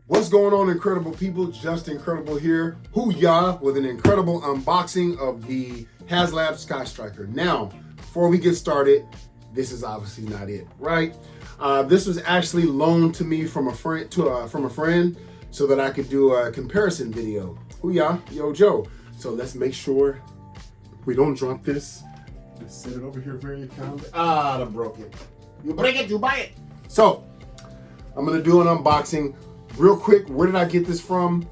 What's going on, incredible people? Just Incredible here. Hoo-yah, with an incredible unboxing of the HASLAB Sky Striker. Now, before we get started, this is obviously not it, right? This was actually loaned to me from a friend, so that I could do a comparison video. Hoo-yah, yo, Joe. So let's make sure we don't drop this. Let's set it over here very calmly. I broke it. You break it, you buy it. So, I'm gonna do an unboxing. Real quick, where did I get this from?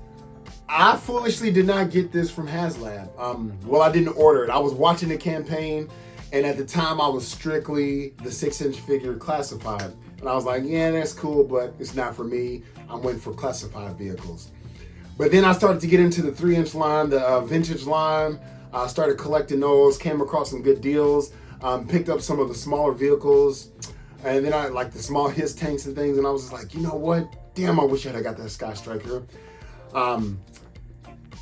I foolishly did not get this from HASLAB. Well, I didn't order it. I was watching the campaign, and at the time I was strictly the 6-inch figure classified. And I was like, yeah, that's cool, but it's not for me. I went for classified vehicles. But then I started to get into the 3-inch line, the vintage line. I started collecting those, came across some good deals, picked up some of the smaller vehicles, and then I like the small HIS tanks and things, and I was just like, you know what? Damn, I wish I had got that Sky Striker.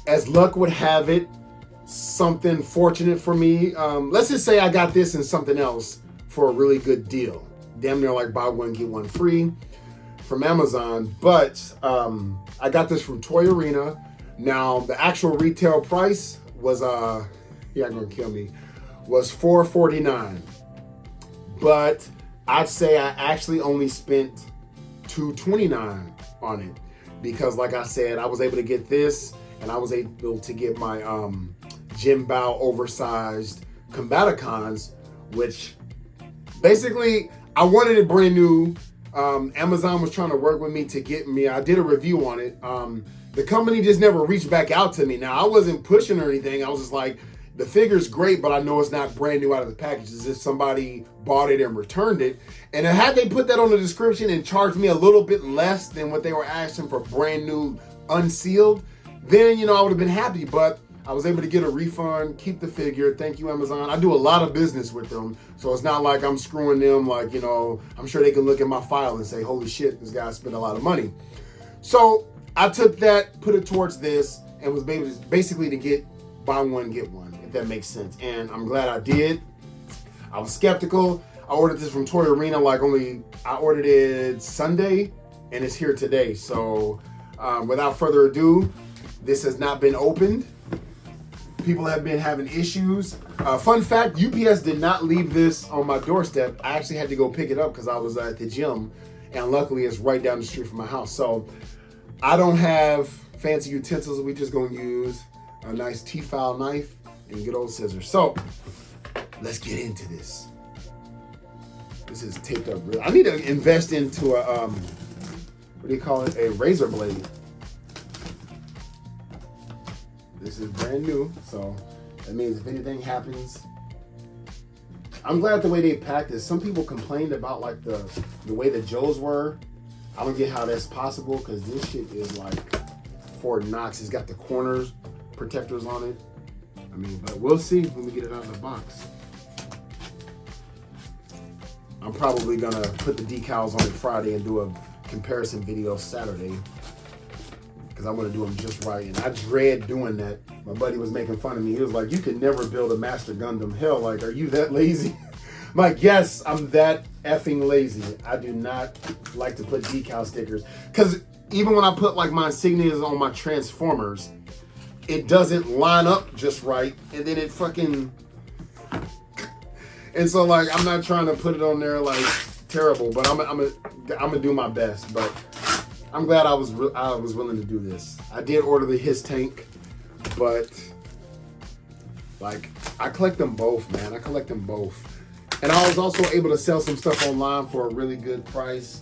As luck would have it, something fortunate for me. Let's just say I got this and something else for a really good deal. Damn near like buy one, get one free from Amazon. But I got this from Toy Arena. Now, the actual retail price was, yeah, gonna kill me, was $449. But I'd say I actually only spent $229 on it, because like I said, I was able to get this, and I was able to get my Jim Bow oversized Combaticons, which basically I wanted it brand new. Amazon was trying to work with me to get me. I did a review on it. The company just never reached back out to me. Now, I wasn't pushing or anything. I was just like, the figure's great, but I know it's not brand new out of the package. As if somebody bought it and returned it. And had they put that on the description and charged me a little bit less than what they were asking for brand new unsealed, then, you know, I would have been happy. But I was able to get a refund, keep the figure. Thank you, Amazon. I do a lot of business with them, so it's not like I'm screwing them. Like, you know, I'm sure they can look at my file and say, holy shit, this guy spent a lot of money. So I took that, put it towards this, and was basically to get buy one, get one, if that makes sense. And I'm glad I did. I was skeptical. I ordered this from Toy Arena, I ordered it Sunday, and it's here today. So without further ado, this has not been opened. People have been having issues. Fun fact, UPS did not leave this on my doorstep. I actually had to go pick it up because I was at the gym, and luckily it's right down the street from my house. So I don't have fancy utensils. We just gonna use a nice T-file knife and good old scissors. So let's get into this. This is taped up real. I need to invest into a what do you call it? A razor blade. This is brand new, so that means if anything happens, I'm glad the way they packed this. Some people complained about like the way the Joes were. I don't get how that's possible, because this shit is like Fort Knox. It's got the corners protectors on it. I mean, but we'll see when we get it out of the box. I'm probably gonna put the decals on it Friday and do a comparison video Saturday, because I want to do them just right. And I dread doing that. My buddy was making fun of me. He was like, you could never build a Master Gundam. Hell, like, are you that lazy? I'm like, yes, I'm that effing lazy. I do not like to put decal stickers, because even when I put like my insignias on my Transformers, it doesn't line up just right, and then it fucking, and so like I'm not trying to put it on there like terrible, but I'm gonna do my best. But I'm glad I was willing to do this. I did order the HIS tank, but like I collect them both, man. I collect them both. And I was also able to sell some stuff online for a really good price.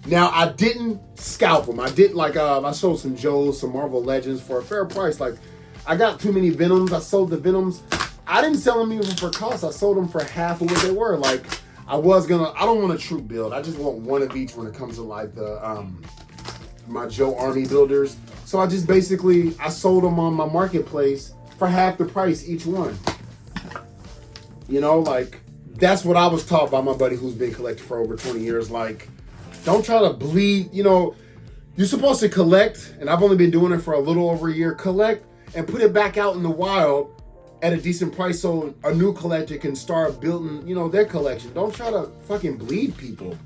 Now, I didn't scalp them. I did like, I sold some Joes, some Marvel Legends for a fair price. Like, I got too many Venoms. I sold the Venoms. I didn't sell them even for cost. I sold them for half of what they were. Like, I don't want a troop build. I just want one of each when it comes to like the, my Joe Army builders. So I just basically, I sold them on my marketplace for half the price each one. You know, like, that's what I was taught by my buddy who's been collecting for over 20 years. Like, don't try to bleed, you know, you're supposed to collect, and I've only been doing it for a little over a year, collect and put it back out in the wild at a decent price so a new collector can start building, you know, their collection. Don't try to fucking bleed people.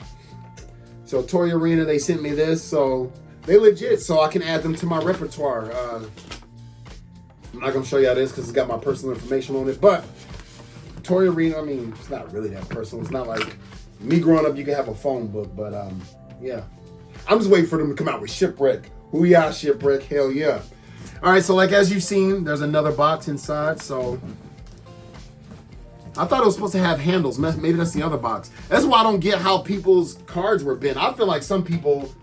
So Toy Arena, they sent me this, so They legit, so I can add them to my repertoire. I'm not gonna show y'all this because it's got my personal information on it, but Toy Arena, I mean, it's not really that personal. It's not like me growing up, you can have a phone book, but yeah. I'm just waiting for them to come out with Shipwreck. Hoo-yah, Shipwreck, hell yeah. All right, so like as you've seen, there's another box inside, so I thought it was supposed to have handles. Maybe that's the other box. That's why I don't get how people's cards were bent. I feel like some people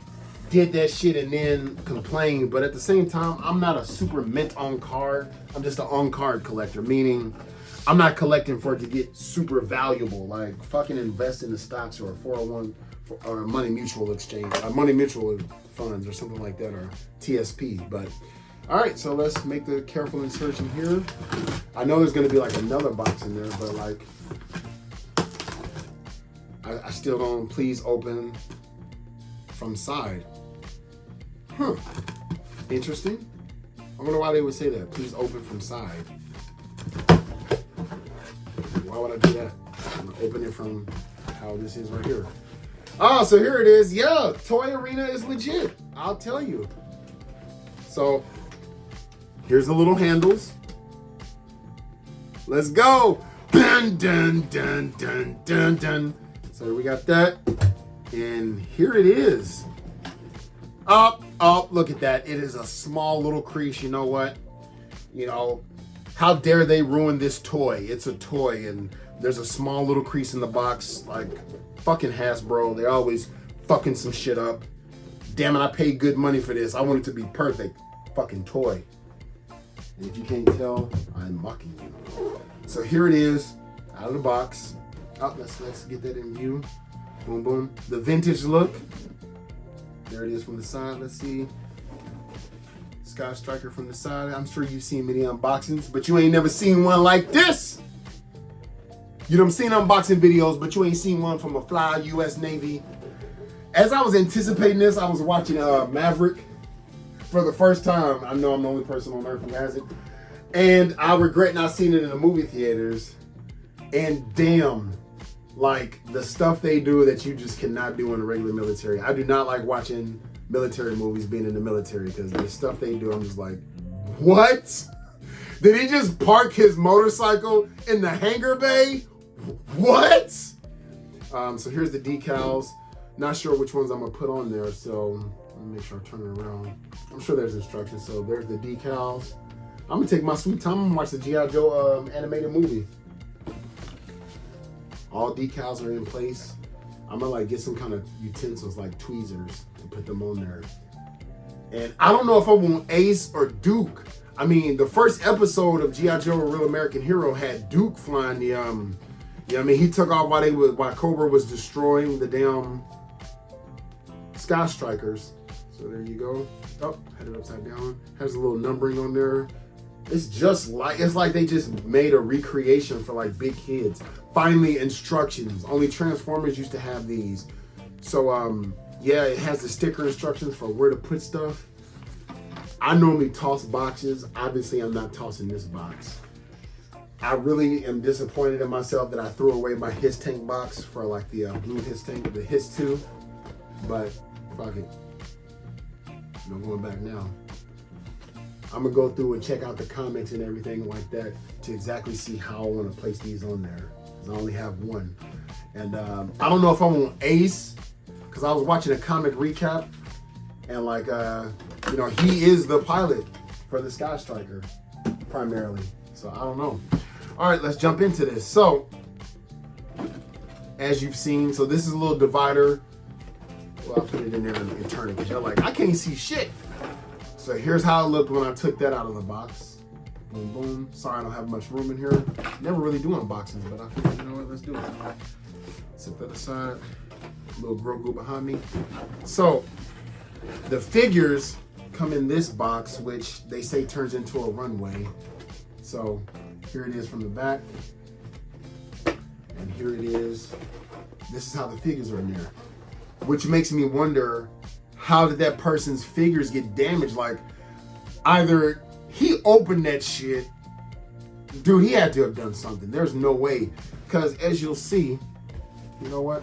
did that shit and then complained, but at the same time, I'm not a super mint on card. I'm just an on card collector, meaning I'm not collecting for it to get super valuable, like fucking invest in the stocks or a 401 or a money mutual exchange, money mutual funds or something like that, or TSP. But all right, so let's make the careful insertion here. I know there's gonna be like another box in there, but like I still don't. Please open from side. Huh. Interesting. I wonder why they would say that. Please open from side. Why would I do that? I'm gonna open it from how this is right here. Oh, so here it is. Yeah, Toy Arena is legit. I'll tell you. So here's the little handles. Let's go. Dun, dun, dun, dun, dun, dun. So we got that. And here it is. Up, look at that. It is a small little crease. You know what? You know, how dare they ruin this toy? It's a toy, and there's a small little crease in the box. Like, fucking Hasbro. They're always fucking some shit up. Damn it, I paid good money for this. I want it to be perfect. Fucking toy. And if you can't tell, I'm mocking you. So here it is, out of the box. Oh, let's get that in view. Boom, boom. The vintage look. There it is from the side. Let's see. Sky Striker from the side. I'm sure you've seen many unboxings, but you ain't never seen one like this. You done seen unboxing videos, but you ain't seen one from a fly U.S. Navy. As I was anticipating this, I was watching Maverick for the first time. I know I'm the only person on earth who has it. And I regret not seeing it in the movie theaters. And damn, like the stuff they do that you just cannot do in the regular military. I do not like watching military movies being in the military because the stuff they do, I'm just like, what? Did he just park his motorcycle in the hangar bay? What? So here's the decals. Not sure which ones I'm gonna put on there, so let me make sure I turn it around. I'm sure there's instructions. So there's the decals. I'm gonna take my sweet time and watch the G.I. Joe animated movie. All decals are in place. I'm gonna like get some kind of utensils like tweezers to put them on there. And I don't know if I want Ace or Duke. I mean, the first episode of G.I. Joe: A Real American Hero had Duke flying the yeah, I mean, he took off while Cobra was destroying the damn Sky Strikers. So there you go. Oh, had it upside down. Has a little numbering on there. It's just like, it's like they just made a recreation for like big kids. Finally, instructions. Only Transformers used to have these. So yeah, it has the sticker instructions for where to put stuff. I normally toss boxes. Obviously, I'm not tossing this box. I really am disappointed in myself that I threw away my His Tank box for like the blue His Tank, the His 2. But fuck it. No going back now. I'm gonna go through and check out the comments and everything like that to exactly see how I want to place these on there. Cause I only have one. And I don't know if I want Ace, because I was watching a comic recap and like, you know, he is the pilot for the Sky Striker primarily. So I don't know. All right, let's jump into this. So as you've seen, so this is a little divider. Well, I'll put it in there and turn it because you're like, I can't see shit. So here's how it looked when I took that out of the box. Boom, boom. Sorry, I don't have much room in here. Never really do unboxings, but I figured, you know what, let's do it. Set that aside. Little Grogu behind me. So the figures come in this box, which they say turns into a runway. So here it is from the back. And here it is. This is how the figures are in there. Which makes me wonder, how did that person's figures get damaged? Like, either he opened that shit. Dude, he had to have done something. There's no way. Because as you'll see, you know what?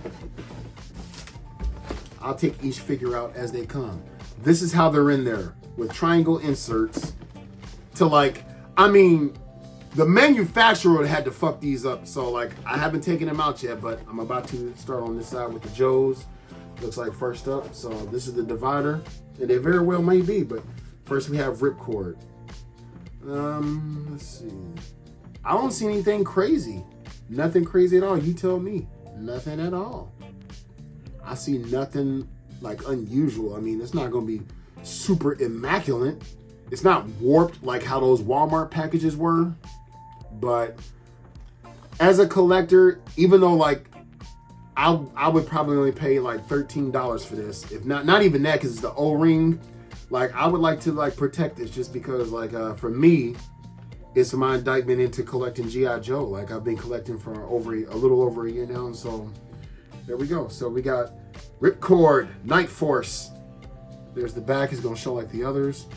I'll take each figure out as they come. This is how they're in there with triangle inserts to like, I mean, the manufacturer would have had to fuck these up. So like, I haven't taken them out yet, but I'm about to start on this side with the Joes. Looks like first up. So this is the divider, and they very well may be, but first we have ripcord. Let's see. I don't see anything crazy. Nothing crazy at all. You tell me. Nothing at all. I see nothing like unusual. I mean, it's not going to be super immaculate. It's not warped like how those Walmart packages were. But as a collector, even though like I would probably only pay like $13 for this, if not even that, because it's the O-ring. Like I would like to like protect this just because like for me, it's my indictment into collecting G.I. Joe. Like I've been collecting for a little over a year now, and so there we go. So we got Ripcord, Night Force. There's the back. It's gonna show like the others.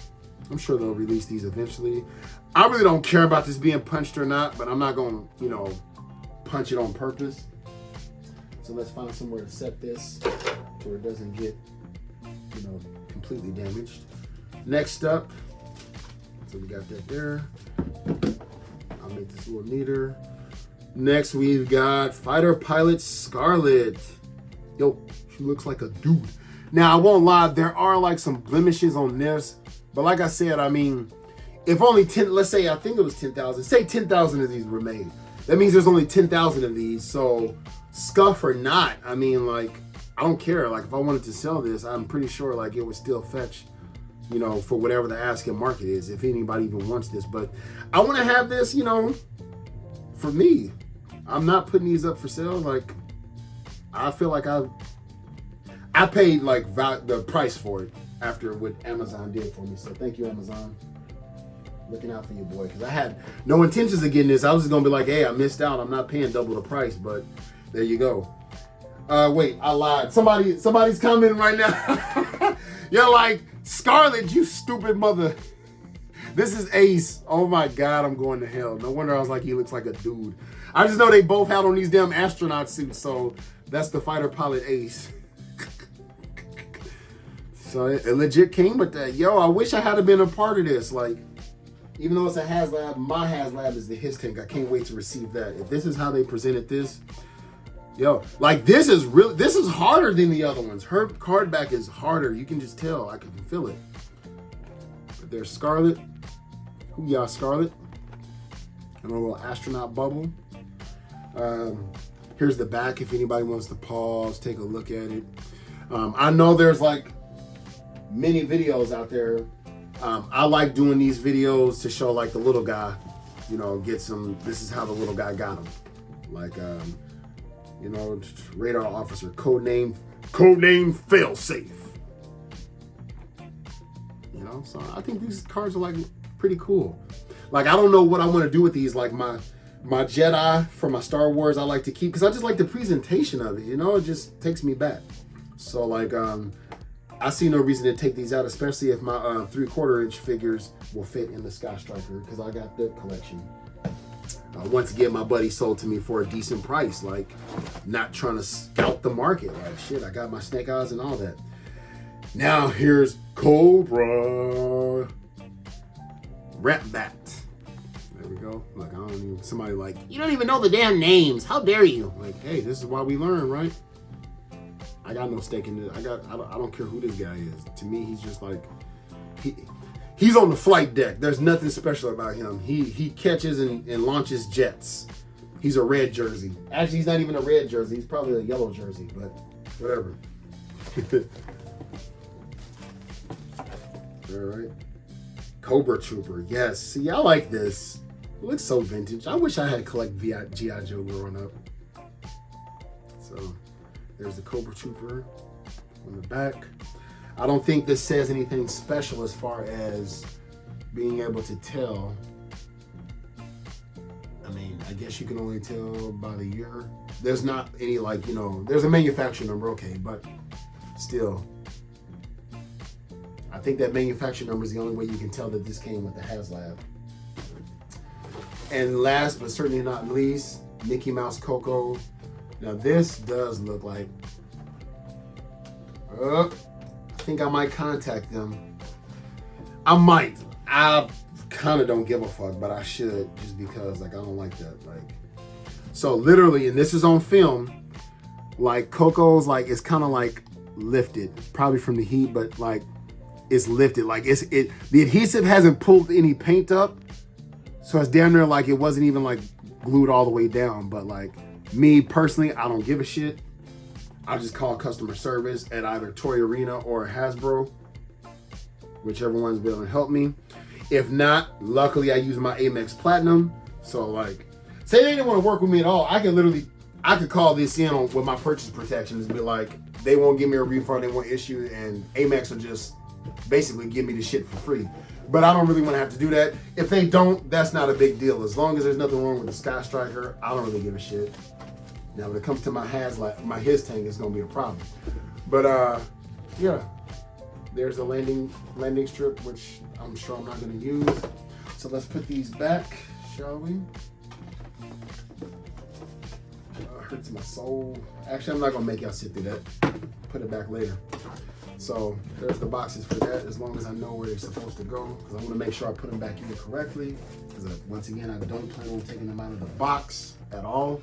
I'm sure they'll release these eventually. I really don't care about this being punched or not, but I'm not gonna, punch it on purpose. So let's find somewhere to set this where it doesn't get, completely damaged. Next up, so we got that there. I'll make this a little neater. Next, we've got Fighter Pilot Scarlet. Yo, she looks like a dude. Now, I won't lie, there are like some blemishes on this, but like I said, I mean, if only 10, let's say, I think it was 10,000, say 10,000 of these were made. That means there's only 10,000 of these, so scuff or not, I mean, like, I don't care. Like, if I wanted to sell this, I'm pretty sure, like, it would still fetch, for whatever the asking market is, if anybody even wants this. But I want to have this, for me. I'm not putting these up for sale. Like, I feel like I paid, like, the price for it after what Amazon did for me. So thank you, Amazon. Looking out for you, boy. Because I had no intentions of getting this. I was just going to be like, hey, I missed out. I'm not paying double the price. But there you go. Wait, I lied. Somebody's commenting right now. You're like, Scarlet, you stupid mother. This is Ace. Oh my God, I'm going to hell. No wonder I was like, he looks like a dude. I just know they both had on these damn astronaut suits, so that's the fighter pilot Ace. So it legit came with that. Yo, I wish I had been a part of this. Like, even though it's a HASLAB, my HASLAB is the His Tank. I can't wait to receive that. If this is how they presented this, yo, like this is harder than the other ones. Her card back is harder. You can just tell. I can feel it. But there's Scarlet. Hoo-yah, Scarlet. And a little astronaut bubble. Here's the back if anybody wants to pause, take a look at it. I know there's like many videos out there. I like doing these videos to show like the little guy, get some, this is how the little guy got him. Like, radar officer, codename failsafe. So I think these cards are like pretty cool. Like, I don't know what I want to do with these. Like my Jedi for my Star Wars, I like to keep because I just like the presentation of it. It just takes me back. So like, I see no reason to take these out, especially if my 3/4 inch figures will fit in the Sky Striker because I got the collection. Once again, my buddy sold to me for a decent price, like not trying to scout the market. Like shit, I got my snake eyes and all that. Now here's Cobra Rat Bat. There we go. Like I don't even, somebody like, you don't even know the damn names. How dare you? Like, hey, this is why we learn, right? I got no stake in it. I don't care who this guy is. To me, he's just like, he's on the flight deck. There's nothing special about him. He catches and launches jets. He's a red jersey. Actually, he's not even a red jersey. He's probably a yellow jersey, but whatever. All right. Cobra Trooper. Yes. See, I like this. It looks so vintage. I wish I had collected G.I. Joe growing up. So there's the Cobra Trooper on the back. I don't think this says anything special as far as being able to tell. I mean, I guess you can only tell by the year. There's not any like, there's a manufacturer number, okay, but still. I think that manufacturer number is the only way you can tell that this came with the HASLAB. And last but certainly not least, Mickey Mouse Coco. Now this does look like, think I might contact them. I might. I kind of don't give a fuck, but I should, just because like I don't like that. Like, so literally, and this is on film, like Coco's like it's kind of like lifted, probably from the heat, but like it's lifted. Like the adhesive hasn't pulled any paint up, so it's damn near like it wasn't even like glued all the way down. But like me personally, I don't give a shit. I just call customer service at either Toy Arena or Hasbro, whichever one's willing to help me. If not, luckily I use my Amex Platinum. So like, say they didn't want to work with me at all, I could call this in with my purchase protections and be like, they won't give me a refund, they won't issue, and Amex will just basically give me the shit for free. But I don't really want to have to do that. If they don't, that's not a big deal. As long as there's nothing wrong with the Sky Striker, I don't really give a shit. Now when it comes to my HASLAB, my his tank, it's gonna be a problem. But yeah, there's a landing strip, which I'm sure I'm not gonna use. So let's put these back, shall we? Hurts my soul. Actually, I'm not gonna make y'all sit through that. Put it back later. So there's the boxes for that, as long as I know where they're supposed to go, because I want to make sure I put them back in correctly. Because once again, I don't plan on taking them out of the box at all.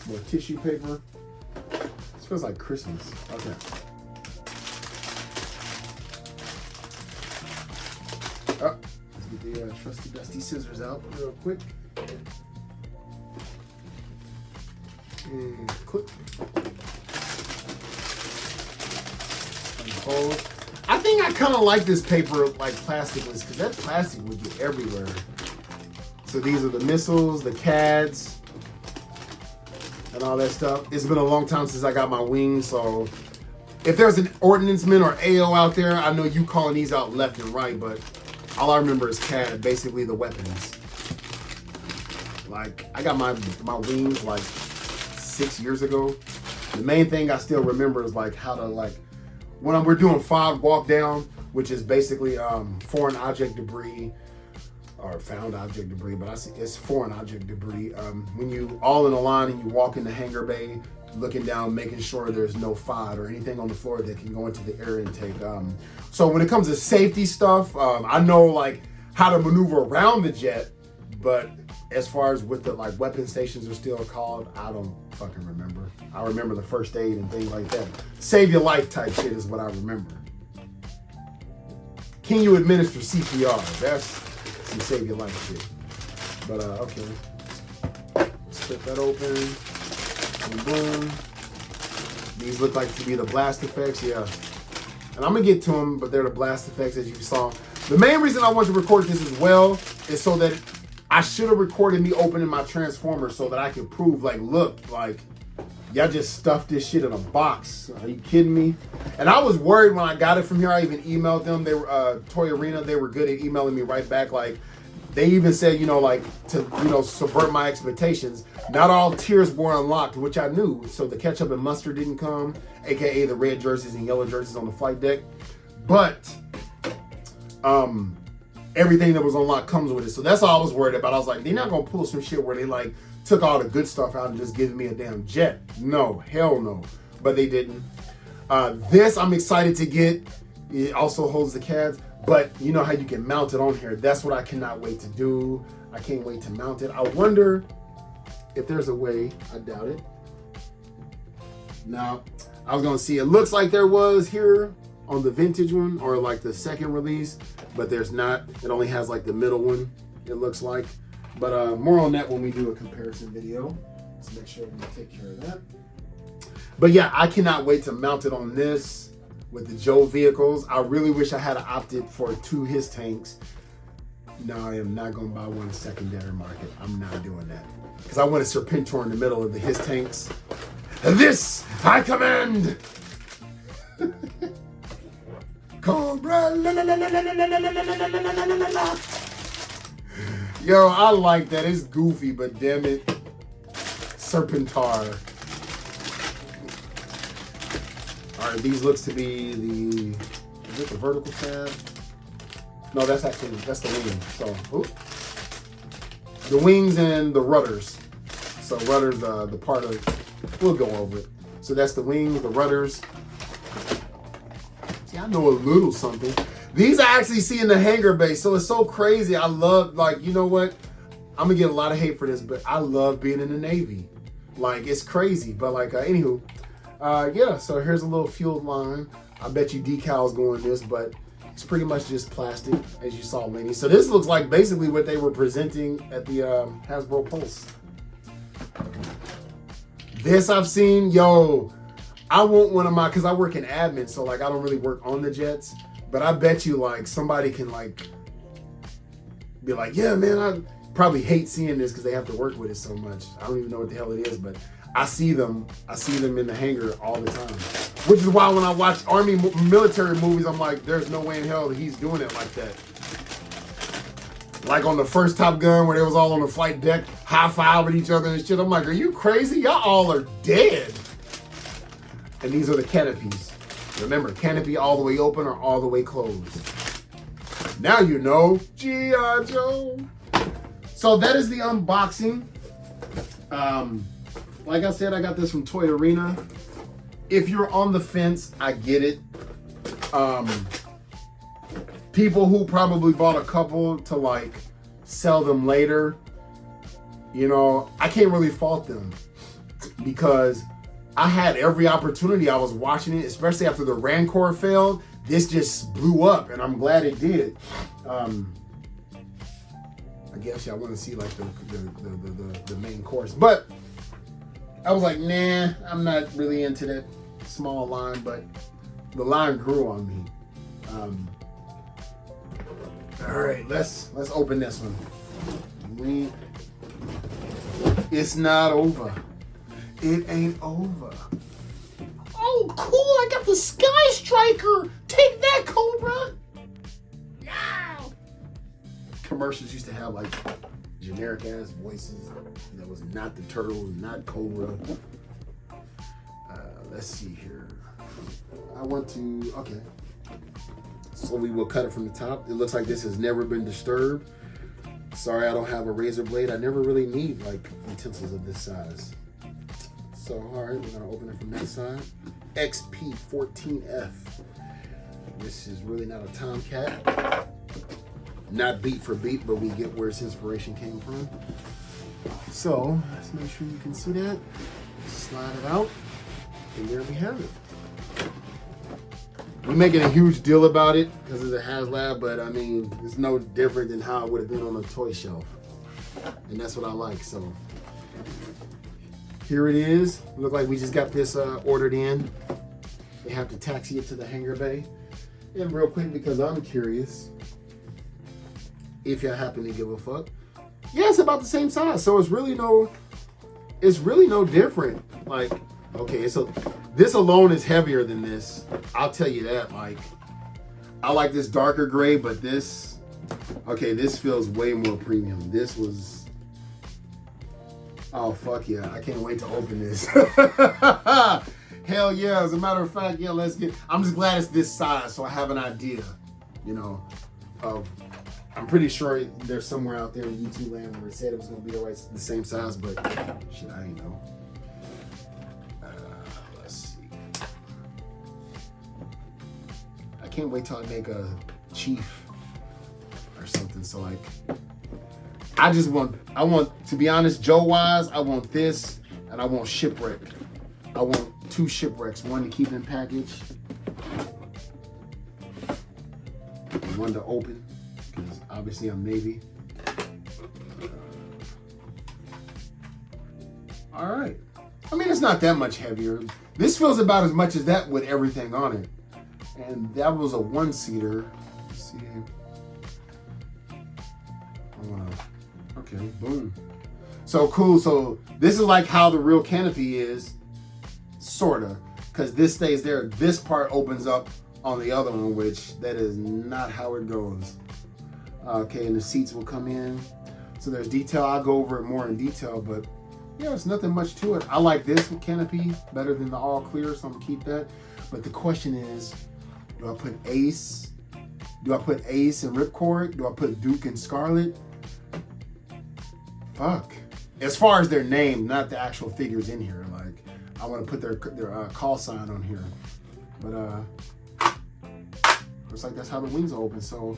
More tissue paper. This feels like Christmas. Okay. Oh, let's get the trusty dusty scissors out real quick. And click. Unfold. I think I kind of like this paper like plasticless, because that plastic would get everywhere. So these are the missiles, the CADs, and all that stuff. It's been a long time since I got my wings, so if there's an ordnanceman or AO out there, I know you calling these out left and right, but all I remember is CAD, basically the weapons. Like, I got my wings like 6 years ago. The main thing I still remember is like how to like, when we're doing FOB walk down, which is basically foreign object debris, or found object debris, but it's foreign object debris. When you all in a line and you walk in the hangar bay, looking down, making sure there's no FOD or anything on the floor that can go into the air intake. So when it comes to safety stuff, I know like how to maneuver around the jet, but as far as what the like weapon stations are still called, I don't fucking remember. I remember the first aid and things like that. Save your life type shit is what I remember. Can you administer CPR? That's some save your life shit. But okay. Let's flip that open. Boom, boom. These look like to be the blast effects, yeah. And I'm gonna get to them, but they're the blast effects as you saw. The main reason I wanted to record this as well is so that I should have recorded me opening my Transformer so that I could prove, like, look, like, y'all just stuffed this shit in a box. Are you kidding me? And I was worried when I got it from here. I even emailed them. They were Toy Arena. They were good at emailing me right back. Like, they even said, you know, like, to, you know, subvert my expectations. Not all tiers were unlocked, which I knew. So the ketchup and mustard didn't come, aka the red jerseys and yellow jerseys on the flight deck. But everything that was unlocked comes with it. So that's all I was worried about. I was like, they're not gonna pull some shit where they like took all the good stuff out and just giving me a damn jet. No, hell no. But they didn't. This I'm excited to get. It also holds the CADs, but you know how you can mount it on here. That's what I cannot wait to do. I can't wait to mount it. I wonder if there's a way. I doubt it. Now, I was gonna see, it looks like there was here on the vintage one, or like the second release, but there's not. It only has like the middle one, it looks like. But more on that when we do a comparison video. Let's make sure we take care of that. But yeah, I cannot wait to mount it on this with the Joe vehicles. I really wish I had opted for 2 his tanks. No, I am not gonna buy one secondary market. I'm not doing that. Because I want a Serpentor in the middle of the his tanks. This I command! Cobra, la, la, la, la, la, la, la, la, la, la, la, la. Yo, I like that. It's goofy, but damn it, Serpentor. All right, these looks to be the, is it the vertical tab? No, that's the wing. So, oops. The wings and the rudders. So rudders, the part of, we'll go over it. So that's the wings, the rudders. know a little something. These I actually see in the hangar bay, so it's so crazy. I love, like, you know what? I'm gonna get a lot of hate for this, but I love being in the Navy. Like, it's crazy. But like, anywho, yeah. So here's a little fuel line. I bet you decals go in this, but it's pretty much just plastic, as you saw, Lenny. So this looks like basically what they were presenting at the Hasbro Pulse. This I've seen, yo. I want one of my, because I work in admin, so like I don't really work on the jets, but I bet you like somebody can like be like, yeah, man, I probably hate seeing this because they have to work with it so much. I don't even know what the hell it is, but I see them in the hangar all the time. Which is why when I watch Army military movies, I'm like, there's no way in hell that he's doing it like that. Like on the first Top Gun where they was all on the flight deck, high-fiving each other and shit. I'm like, are you crazy? Y'all all are dead. And these are the canopies. Remember, canopy all the way open or all the way closed. Now you know, G.I. Joe. So that is the unboxing. Like I said, I got this from Toy Arena. If you're on the fence, I get it. People who probably bought a couple to like sell them later, you know, I can't really fault them because I had every opportunity. I was watching it, especially after the Rancor failed. This just blew up, and I'm glad it did. I guess y'all want to see like the main course, but I was like, nah, I'm not really into that small line, but the line grew on me. All right, let's open this one. It's not over. It ain't over. Oh, cool! I got the Sky Striker. Take that, Cobra. Yeah. Commercials used to have like generic ass voices. That was not the Turtles, not Cobra. Let's see here. I want to. Okay. So we will cut it from the top. It looks like this has never been disturbed. Sorry, I don't have a razor blade. I never really need like utensils of this size. So, all right, we're gonna open it from that side. XP14F. This is really not a Tomcat. Not beat for beat, but we get where its inspiration came from. So, let's make sure you can see that. Slide it out, and there we have it. We're making a huge deal about it because of the HASLAB, but I mean, it's no different than how it would have been on a toy shelf. And that's what I like, so. Here it is. Look like we just got this ordered in. They have to taxi it to the hangar bay. And real quick, because I'm curious, if y'all happen to give a fuck, yeah, it's about the same size. So it's really no different. Like, okay, so this alone is heavier than this. I'll tell you that. Like, I like this darker gray, but this, okay, this feels way more premium. This was, oh, fuck yeah. I can't wait to open this. Hell yeah. As a matter of fact, yeah, let's get, I'm just glad it's this size so I have an idea, you know, of, I'm pretty sure there's somewhere out there in YouTube land where it said it was going to be the same size, but shit, I ain't know. Let's see. I can't wait till I make a chief or something. So like, I want, to be honest, Joe-wise, I want this, and I want shipwreck. I want 2 shipwrecks, one to keep in package, and one to open, because obviously I'm Navy. All right. I mean, it's not that much heavier. This feels about as much as that with everything on it. And that was a 1-seater. Let's see. Okay, boom. So cool. So this is like how the real canopy is, sorta, because this stays there. This part opens up on the other one, which that is not how it goes. Okay, and the seats will come in. So there's detail. I'll go over it more in detail, but yeah, there's nothing much to it. I like this canopy better than the all clear, so I'm gonna keep that. But the question is, do I put Ace? Do I put Ace and Ripcord? Do I put Duke and Scarlet? Fuck. As far as their name, not the actual figures in here. Like, I want to put their call sign on here. But Looks like that's how the wings are open. So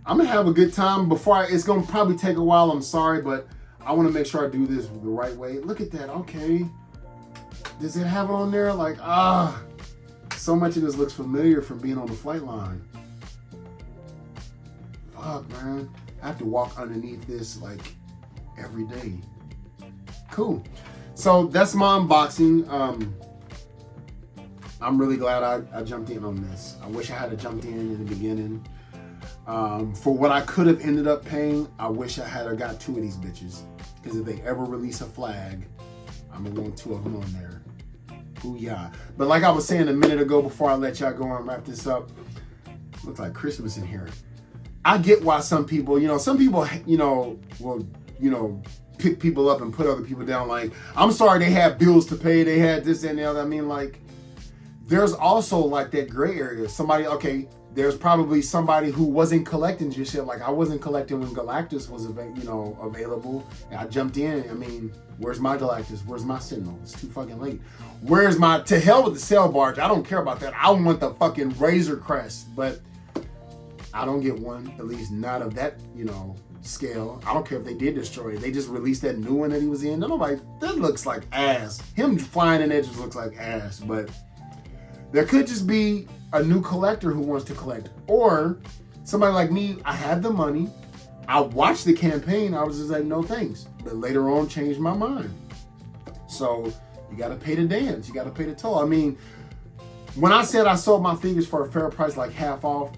I'm gonna have a good time. It's gonna probably take a while. I'm sorry, but I want to make sure I do this the right way. Look at that. Okay. Does it have it on there? Like, so much of this looks familiar from being on the flight line. Fuck, man. I have to walk underneath this like every day. Cool. So that's my unboxing. I'm really glad I jumped in on this. I wish I had jumped in the beginning. For what I could have ended up paying, I wish I had got 2 of these bitches. Because if they ever release a flag, I'm gonna want 2 of them on there. Ooh, yeah. But like I was saying a minute ago before I let y'all go and wrap this up, looks like Christmas in here. I get why some people, will, pick people up and put other people down. Like, I'm sorry they had bills to pay, they had this and the other. I mean, like, there's also like that gray area. There's probably somebody who wasn't collecting just shit. Like, I wasn't collecting when Galactus was, available. And I jumped in. I mean, where's my Galactus? Where's my Sentinel? It's too fucking late. Where's my, to hell with the sail barge. I don't care about that. I want the fucking Razor Crest. But I don't get one, at least not of that, scale. I don't care if they did destroy it. They just released that new one that he was in. Nobody, that looks like ass. Him flying in there just looks like ass. But there could just be a new collector who wants to collect. Or somebody like me, I had the money. I watched the campaign. I was just like, no thanks. But later on, changed my mind. So you got to pay the dance. You got to pay the toll. I mean, when I said I sold my figures for a fair price, like half off,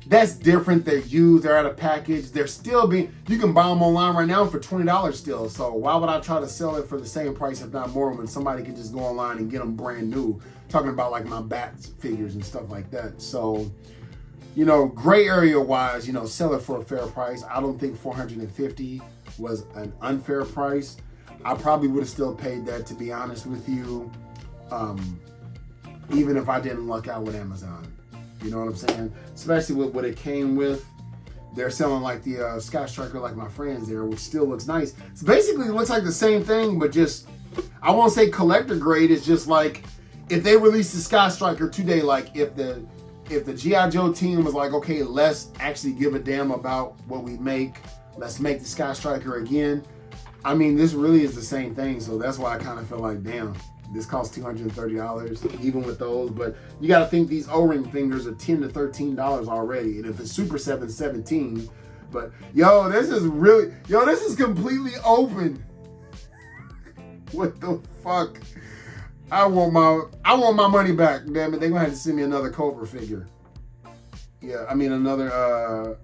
that's different. They're used. They're at a package. They're still you can buy them online right now for $20 still. So why would I try to sell it for the same price, if not more, when somebody can just go online and get them brand new? Talking about like my Bats figures and stuff like that. So, gray area wise, sell it for a fair price. I don't think $450 was an unfair price. I probably would have still paid that, to be honest with you, even if I didn't luck out with Amazon. You know what I'm saying? Especially with what it came with. They're selling like the Sky Striker, like my friends there, which still looks nice. It's basically looks like the same thing, but just, I won't say collector grade. It's just like, if they released the Sky Striker today, like if the G.I. Joe team was like, okay, let's actually give a damn about what we make. Let's make the Sky Striker again. I mean, this really is the same thing. So that's why I kind of feel like, damn, this costs $230, even with those. But you got to think these O-ring fingers are $10 to $13 already. And if it's Super 7, $17. But this is completely open. What the fuck? I want my money back, damn it. They're gonna have to send me another Cobra figure. Yeah, I mean another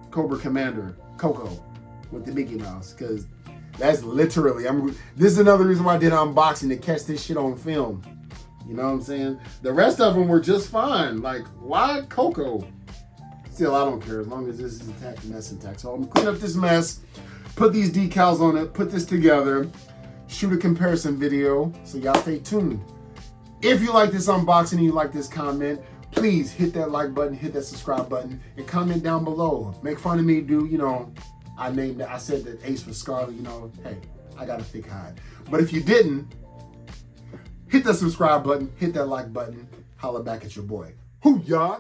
Cobra Commander, Coco, with the Mickey Mouse, because that's literally, this is another reason why I did an unboxing, to catch this shit on film. You know what I'm saying? The rest of them were just fine. Like, why Coco? Still, I don't care, as long as this is intact and that's intact. So I'm gonna clean up this mess, put these decals on it, put this together, shoot a comparison video, so y'all stay tuned. If you like this unboxing and you like this comment, please hit that like button, hit that subscribe button, and comment down below. Make fun of me, I said that Ace was Scarlet, hey, I got a thick hide. But if you didn't, hit that subscribe button, hit that like button, holla back at your boy. Hoo-yah!